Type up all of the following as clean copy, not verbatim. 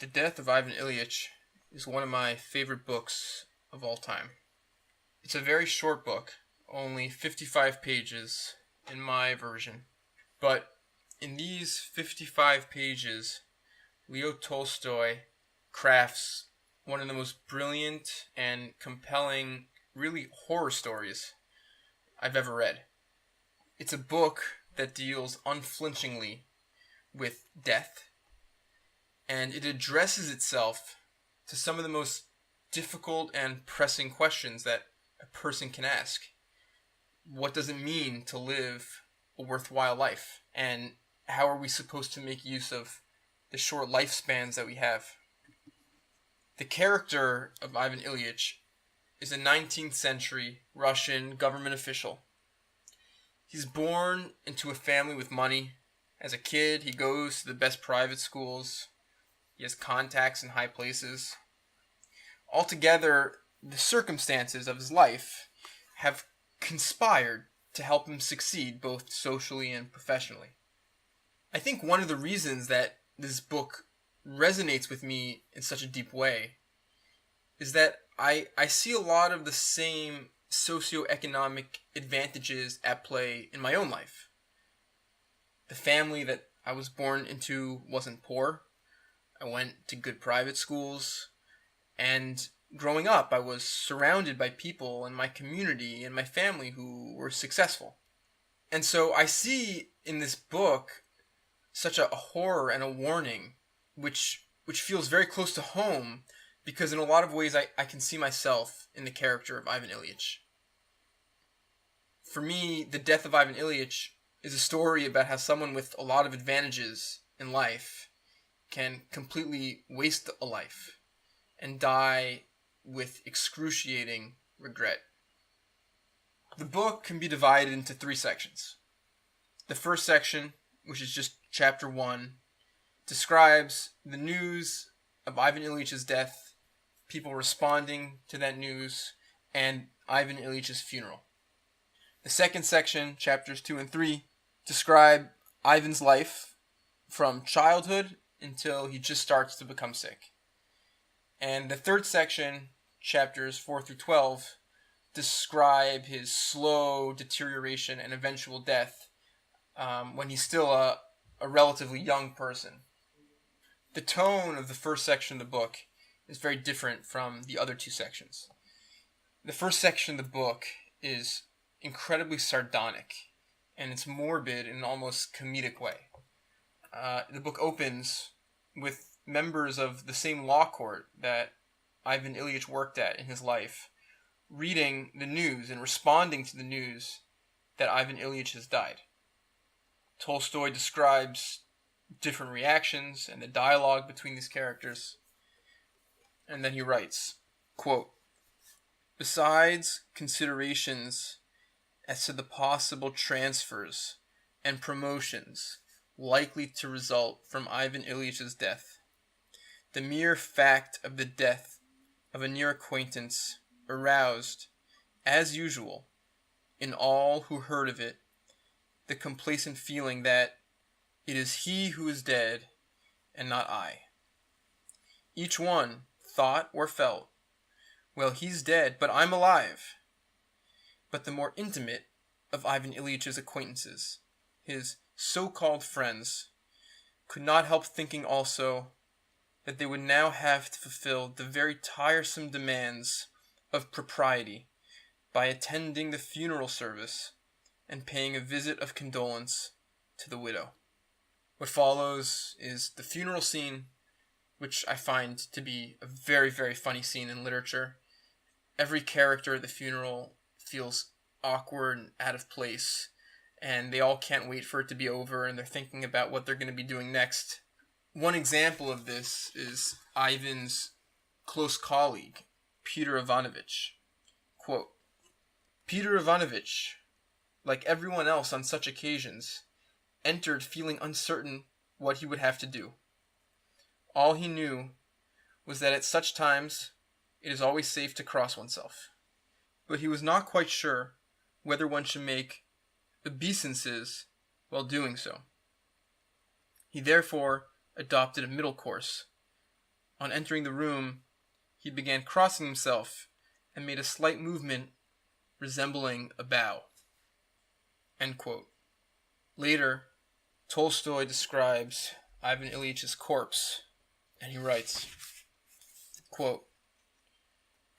The Death of Ivan Ilyich is one of my favorite books of all time. It's a very short book, only 55 pages in my version. But in these 55 pages, Leo Tolstoy crafts one of the most brilliant and compelling, really horror stories I've ever read. It's a book that deals unflinchingly with death, and it addresses itself to some of the most difficult and pressing questions that a person can ask. What does it mean to live a worthwhile life? And how are we supposed to make use of the short lifespans that we have? The character of Ivan Ilyich is a 19th century Russian government official. He's born into a family with money. As a kid, he goes to the best private schools. He has contacts in high places. Altogether, the circumstances of his life have conspired to help him succeed both socially and professionally. I think one of the reasons that this book resonates with me in such a deep way is that I see a lot of the same socioeconomic advantages at play in my own life. The family that I was born into wasn't poor. I went to good private schools, and growing up I was surrounded by people in my community and my family who were successful. And so I see in this book such a horror and a warning which feels very close to home, because in a lot of ways I can see myself in the character of Ivan Ilyich. For me, The Death of Ivan Ilyich is a story about how someone with a lot of advantages in life can completely waste a life and die with excruciating regret. The book can be divided into 3 sections. The first section, which is just chapter 1, describes the news of Ivan Ilyич's death, people responding to that news, and Ivan Ilyич's funeral. The second section, chapters 2 and 3, describe Ivan's life from childhood until he just starts to become sick. And the third section, chapters 4 through 12, describe his slow deterioration and eventual death when he's still a relatively young person. The tone of the first section of the book is very different from the other 2 sections. The first section of the book is incredibly sardonic, and it's morbid in an almost comedic way. The book opens with members of the same law court that Ivan Ilyich worked at in his life reading the news and responding to the news that Ivan Ilyich has died. Tolstoy describes different reactions and the dialogue between these characters, and then he writes, quote, "Besides considerations as to the possible transfers and promotions likely to result from Ivan Ilyич's death, the mere fact of the death of a near acquaintance aroused, as usual, in all who heard of it, the complacent feeling that it is he who is dead and not I. Each one thought or felt, well, he's dead, but I'm alive. But the more intimate of Ivan Ilyич's acquaintances, his so-called friends, could not help thinking also that they would now have to fulfill the very tiresome demands of propriety by attending the funeral service and paying a visit of condolence to the widow." What follows is the funeral scene, which I find to be a very, very funny scene in literature. Every character at the funeral feels awkward and out of place, and they all can't wait for it to be over, and they're thinking about what they're going to be doing next. One example of this is Ivan's close colleague, Peter Ivanovich. Quote, "Peter Ivanovich, like everyone else on such occasions, entered feeling uncertain what he would have to do. All he knew was that at such times it is always safe to cross oneself. But he was not quite sure whether one should make obeisances while doing so. He therefore adopted a middle course, On entering the room, he began crossing himself and made a slight movement resembling a bow. End quote. Later, Tolstoy describes Ivan Ilyich's corpse, and he writes, quote,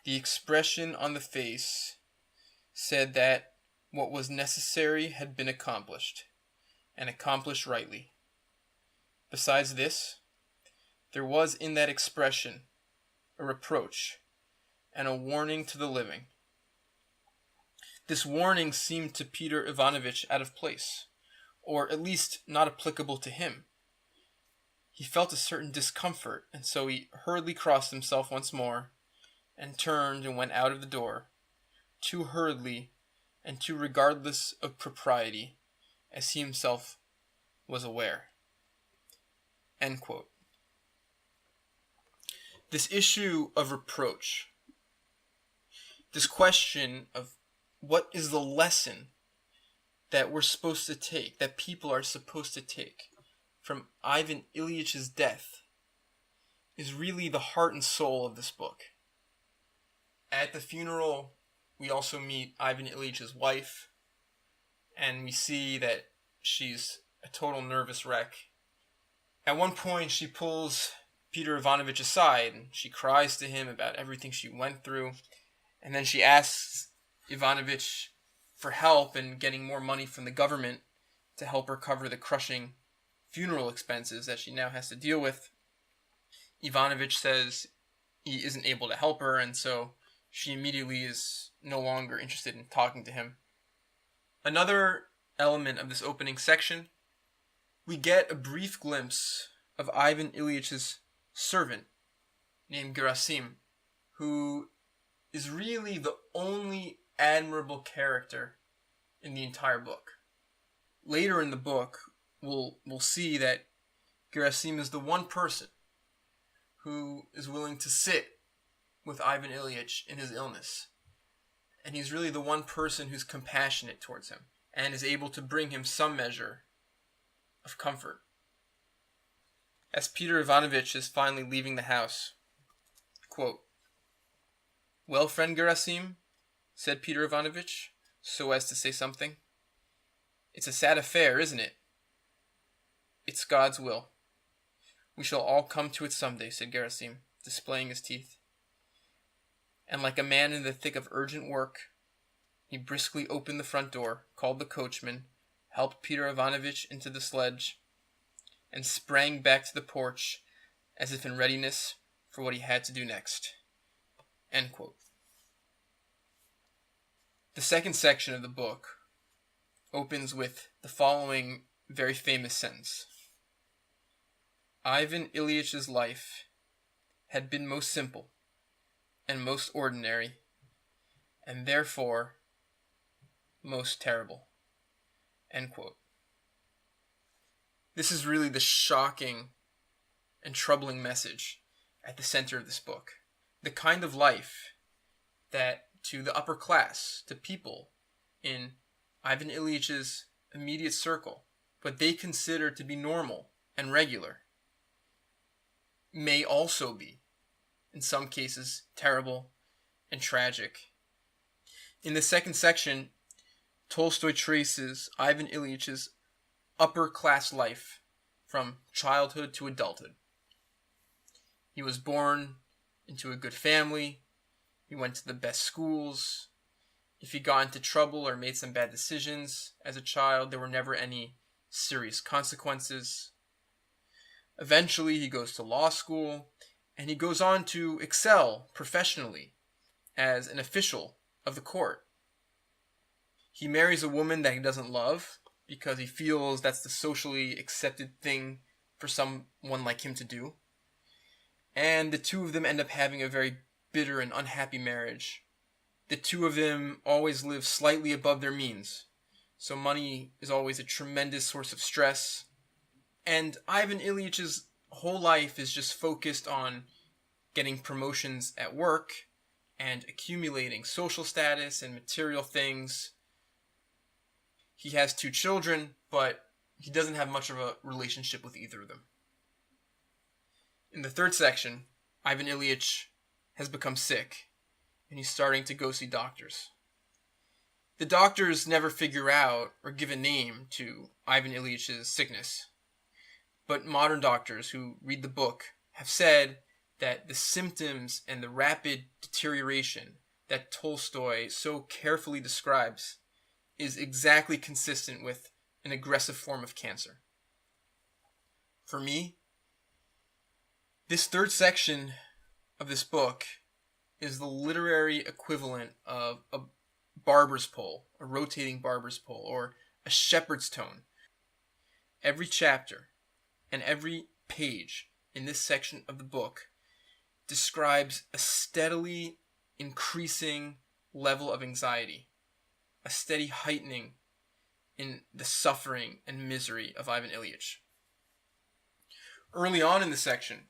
"The expression on the face said that what was necessary had been accomplished, and accomplished rightly. Besides this, there was in that expression a reproach and a warning to the living. This warning seemed to Peter Ivanovich out of place, or at least not applicable to him. He felt a certain discomfort, and so he hurriedly crossed himself once more, and turned and went out of the door, too hurriedly and too regardless of propriety, as he himself was aware." End quote. This issue of reproach, this question of what is the lesson that we're supposed to take, that people are supposed to take from Ivan Ilyich's death, is really the heart and soul of this book. At the funeral, we also meet Ivan Ilyich's wife, and we see that she's a total nervous wreck. At one point, she pulls Peter Ivanovich aside, and she cries to him about everything she went through, and then she asks Ivanovich for help in getting more money from the government to help her cover the crushing funeral expenses that she now has to deal with. Ivanovich says he isn't able to help her, and so she immediately is no longer interested in talking to him. Another element of this opening section, we get a brief glimpse of Ivan Ilyich's servant named Gerasim, who is really the only admirable character in the entire book. Later in the book, we'll see that Gerasim is the one person who is willing to sit with Ivan Ilyich in his illness. And he's really the one person who's compassionate towards him and is able to bring him some measure of comfort. As Peter Ivanovich is finally leaving the house, quote, "Well, friend Gerasim," said Peter Ivanovich, so as to say something, "it's a sad affair, isn't it?" "It's God's will. We shall all come to it someday," said Gerasim, displaying his teeth. And like a man in the thick of urgent work, he briskly opened the front door, called the coachman, helped Peter Ivanovich into the sledge, and sprang back to the porch as if in readiness for what he had to do next. End quote. The second section of the book opens with the following very famous sentence. "Ivan Ilyich's life had been most simple and most ordinary, and therefore most terrible." End quote. This is really the shocking and troubling message at the center of this book. The kind of life that to the upper class, to people in Ivan Ilyich's immediate circle, what they consider to be normal and regular, may also be, in some cases, terrible and tragic. In the second section, Tolstoy traces Ivan Ilyich's upper class life from childhood to adulthood. He was born into a good family. He went to the best schools. If he got into trouble or made some bad decisions as a child, there were never any serious consequences. Eventually, he goes to law school, and he goes on to excel professionally as an official of the court. He marries a woman that he doesn't love because he feels that's the socially accepted thing for someone like him to do. And the two of them end up having a very bitter and unhappy marriage. The two of them always live slightly above their means, so money is always a tremendous source of stress. And Ivan Ilyich's whole life is just focused on getting promotions at work and accumulating social status and material things. He has 2 children, but he doesn't have much of a relationship with either of them. In the third section, Ivan Ilyich has become sick, and he's starting to go see doctors. The doctors never figure out or give a name to Ivan Ilyич's sickness, but modern doctors who read the book have said that the symptoms and the rapid deterioration that Tolstoy so carefully describes is exactly consistent with an aggressive form of cancer. For me, this third section of this book is the literary equivalent of a barber's pole, a rotating barber's pole, or a shepherd's tone. Every chapter and every page in this section of the book describes a steadily increasing level of anxiety, a steady heightening in the suffering and misery of Ivan Ilyich. Early on in the section,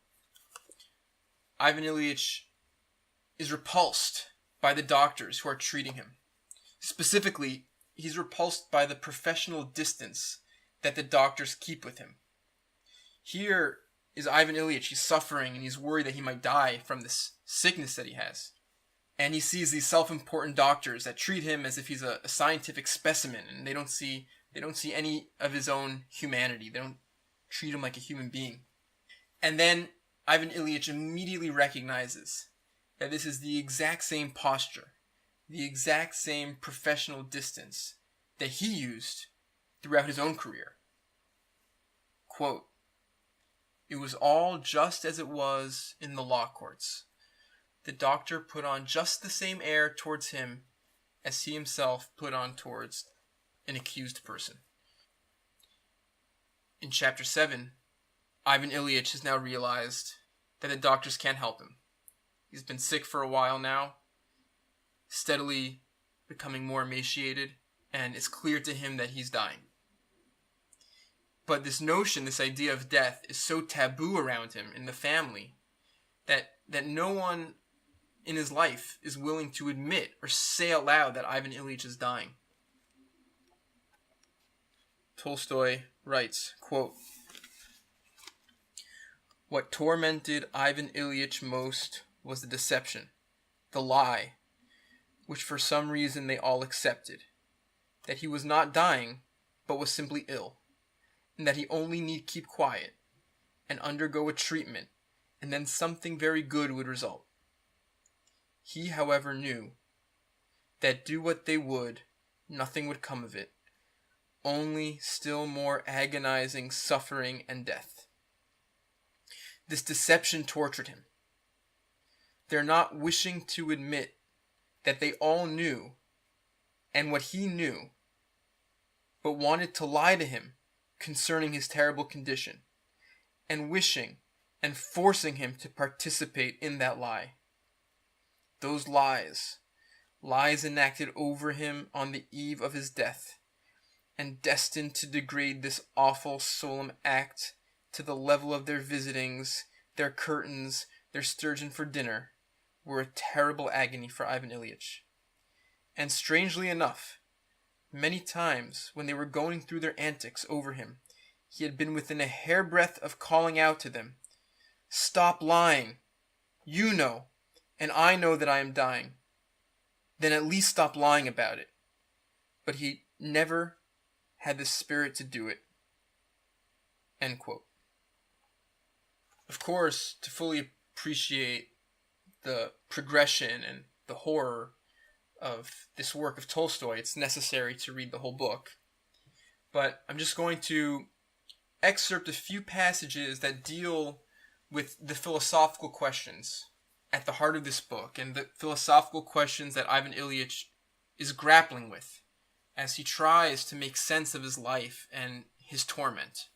Ivan Ilyich is repulsed by the doctors who are treating him. Specifically, he's repulsed by the professional distance that the doctors keep with him. Here is Ivan Ilyich. He's suffering and he's worried that he might die from this sickness that he has. And he sees these self-important doctors that treat him as if he's a scientific specimen, and they don't see any of his own humanity. They don't treat him like a human being. And then Ivan Ilyich immediately recognizes that this is the exact same posture, the exact same professional distance that he used throughout his own career. Quote, "It was all just as it was in the law courts. The doctor put on just the same air towards him as he himself put on towards an accused person." In chapter 7, Ivan Ilyich has now realized that the doctors can't help him. He's been sick for a while now, steadily becoming more emaciated, and it's clear to him that he's dying. But this notion, this idea of death, is so taboo around him in the family that no one in his life is willing to admit or say out loud that Ivan Ilyich is dying. Tolstoy writes, quote, "What tormented Ivan Ilyich most was the deception, the lie, which for some reason they all accepted, that he was not dying, but was simply ill, and that he only need keep quiet and undergo a treatment, and then something very good would result. He, however, knew that do what they would, nothing would come of it, only still more agonizing suffering and death. This deception tortured him. Their not wishing to admit that they all knew, and what he knew, but wanted to lie to him concerning his terrible condition, and wishing and forcing him to participate in that lie. Those lies enacted over him on the eve of his death, and destined to degrade this awful solemn act to the level of their visitings, their curtains, their sturgeon for dinner, were a terrible agony for Ivan Ilyich. And strangely enough, many times when they were going through their antics over him, he had been within a hairbreadth of calling out to them, 'Stop lying! You know, and I know that I am dying. Then at least stop lying about it.' But he never had the spirit to do it." End quote. Of course, to fully appreciate the progression and the horror of this work of Tolstoy, it's necessary to read the whole book. But I'm just going to excerpt a few passages that deal with the philosophical questions at the heart of this book, and the philosophical questions that Ivan Ilyich is grappling with as he tries to make sense of his life and his torment.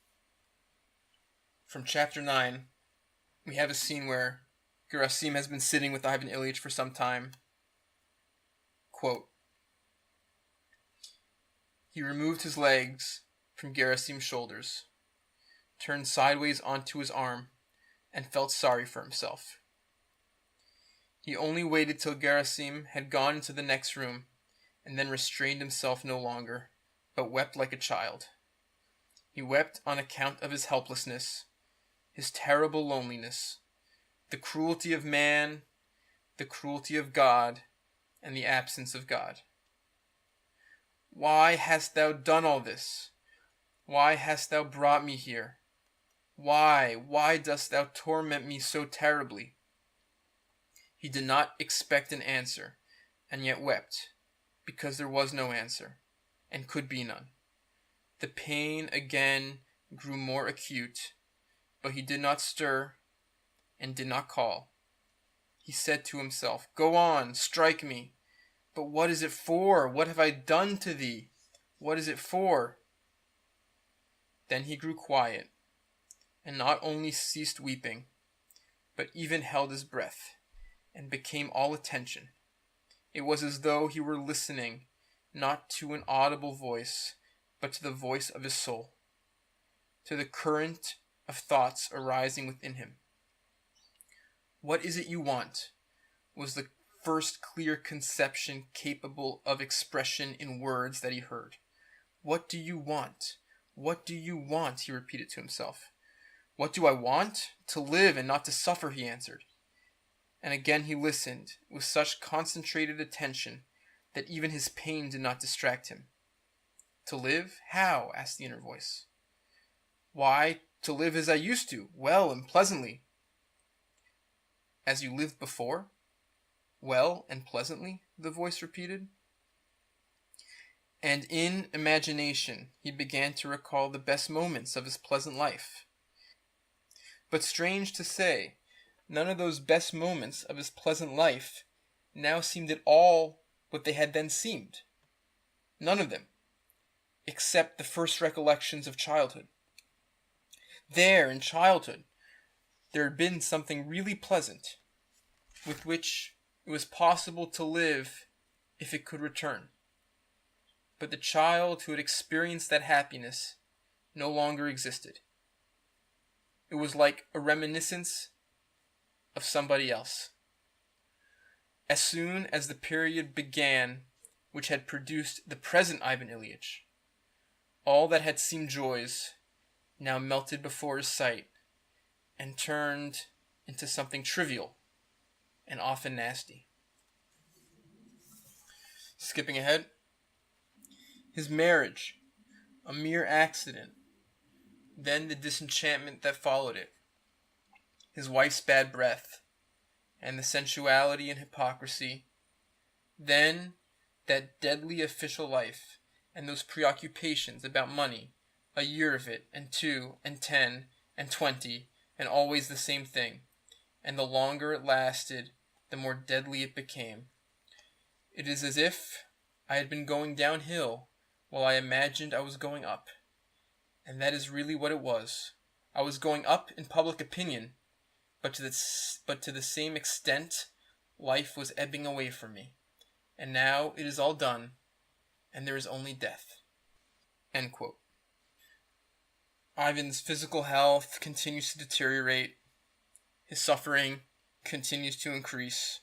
From chapter 9, we have a scene where Gerasim has been sitting with Ivan Ilyich for some time. Quote, "He removed his legs from Gerasim's shoulders, turned sideways onto his arm, and felt sorry for himself. He only waited till Gerasim had gone into the next room, and then restrained himself no longer, but wept like a child. He wept on account of his helplessness, his terrible loneliness, the cruelty of man, the cruelty of God, and the absence of God. Why hast thou done all this? Why hast thou brought me here? Why dost thou torment me so terribly? He did not expect an answer, and yet wept, because there was no answer, and could be none. The pain again grew more acute, but he did not stir, and did not call. He said to himself, "Go on, strike me. But what is it for? What have I done to thee? What is it for?" Then he grew quiet, and not only ceased weeping, but even held his breath, and became all attention. It was as though he were listening, not to an audible voice, but to the voice of his soul, to the current of thoughts arising within him. "What is it you want?" was the first clear conception capable of expression in words that he heard. "What do you want? What do you want?" he repeated to himself. "What do I want? To live and not to suffer," he answered. And again he listened with such concentrated attention that even his pain did not distract him. "To live? How?" asked the inner voice. "Why, to live as I used to, well and pleasantly." "As you lived before? Well and pleasantly?" the voice repeated. And in imagination he began to recall the best moments of his pleasant life. But strange to say, none of those best moments of his pleasant life now seemed at all what they had then seemed. None of them, except the first recollections of childhood. There, in childhood, there had been something really pleasant, with which it was possible to live if it could return. But the child who had experienced that happiness no longer existed. It was like a reminiscence of somebody else. As soon as the period began which had produced the present Ivan Ilyich, all that had seemed joys now melted before his sight and turned into something trivial and often nasty. Skipping ahead. His marriage, a mere accident, then the disenchantment that followed it, his wife's bad breath, and the sensuality and hypocrisy, then that deadly official life, and those preoccupations about money, a year of it, and 2, and 10, and 20, and always the same thing, and the longer it lasted, the more deadly it became. It is as if I had been going downhill while I imagined I was going up. And that is really what it was. I was going up in public opinion, but to the same extent, life was ebbing away from me. And now it is all done, and there is only death. End quote. Ivan's physical health continues to deteriorate. His suffering continues to increase.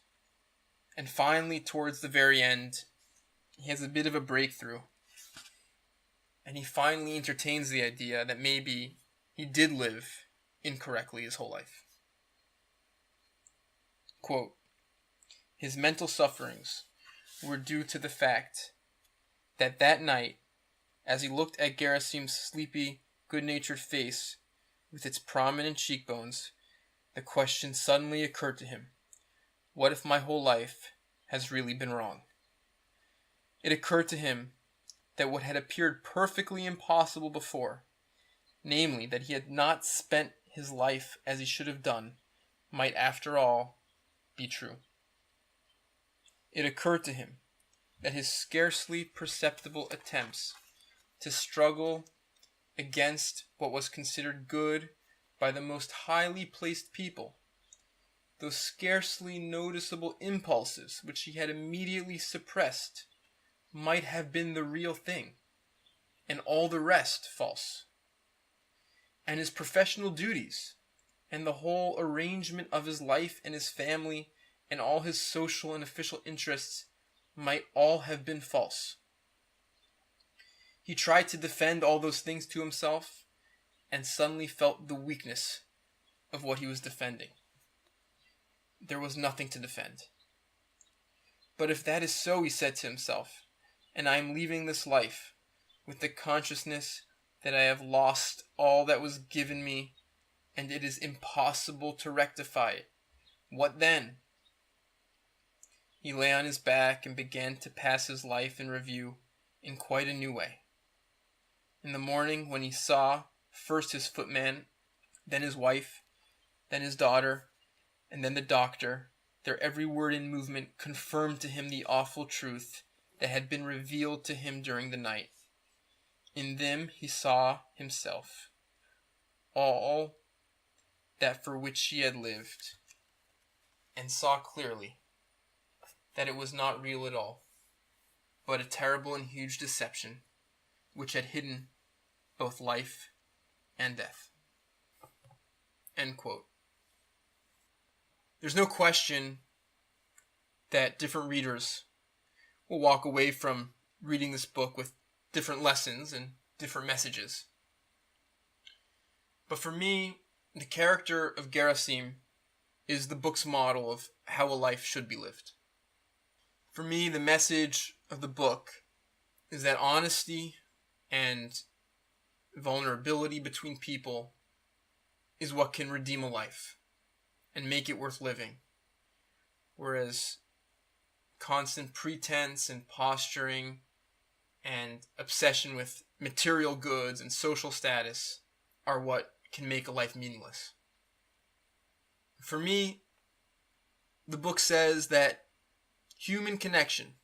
And finally, towards the very end, he has a bit of a breakthrough. And he finally entertains the idea that maybe he did live incorrectly his whole life. Quote, "His mental sufferings were due to the fact that night, as he looked at Gerasim's sleepy, good-natured face with its prominent cheekbones, the question suddenly occurred to him, what if my whole life has really been wrong? It occurred to him that what had appeared perfectly impossible before, namely that he had not spent his life as he should have done, might after all be true. It occurred to him that his scarcely perceptible attempts to struggle against what was considered good by the most highly placed people, those scarcely noticeable impulses which he had immediately suppressed, might have been the real thing, and all the rest false. And his professional duties, and the whole arrangement of his life and his family, and all his social and official interests, might all have been false. He tried to defend all those things to himself, and suddenly felt the weakness of what he was defending. there was nothing to defend. But if that is so, he said to himself, and I am leaving this life with the consciousness that I have lost all that was given me, and it is impossible to rectify it, what then? He lay on his back and began to pass his life in review in quite a new way. In the morning, when he saw first his footman, then his wife, then his daughter, and then the doctor, their every word and movement confirmed to him the awful truth that had been revealed to him during the night. In them he saw himself, all that for which he had lived, and saw clearly that it was not real at all, but a terrible and huge deception which had hidden both life and death. End quote. There's no question that different readers will walk away from reading this book with different lessons and different messages. But for me, the character of Gerasim is the book's model of how a life should be lived. For me, the message of the book is that honesty and vulnerability between people is what can redeem a life and make it worth living. Whereas constant pretense and posturing and obsession with material goods and social status are what can make a life meaningless. For me, the book says that human connection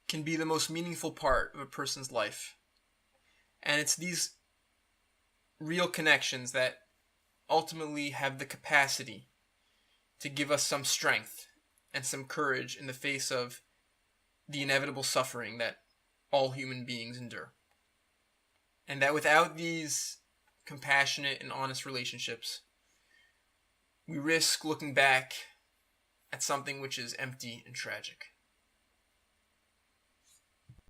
can be the most meaningful part of a person's life. And it's these real connections that ultimately have the capacity to give us some strength and some courage in the face of the inevitable suffering that all human beings endure. And that without these compassionate and honest relationships, we risk looking back at something which is empty and tragic.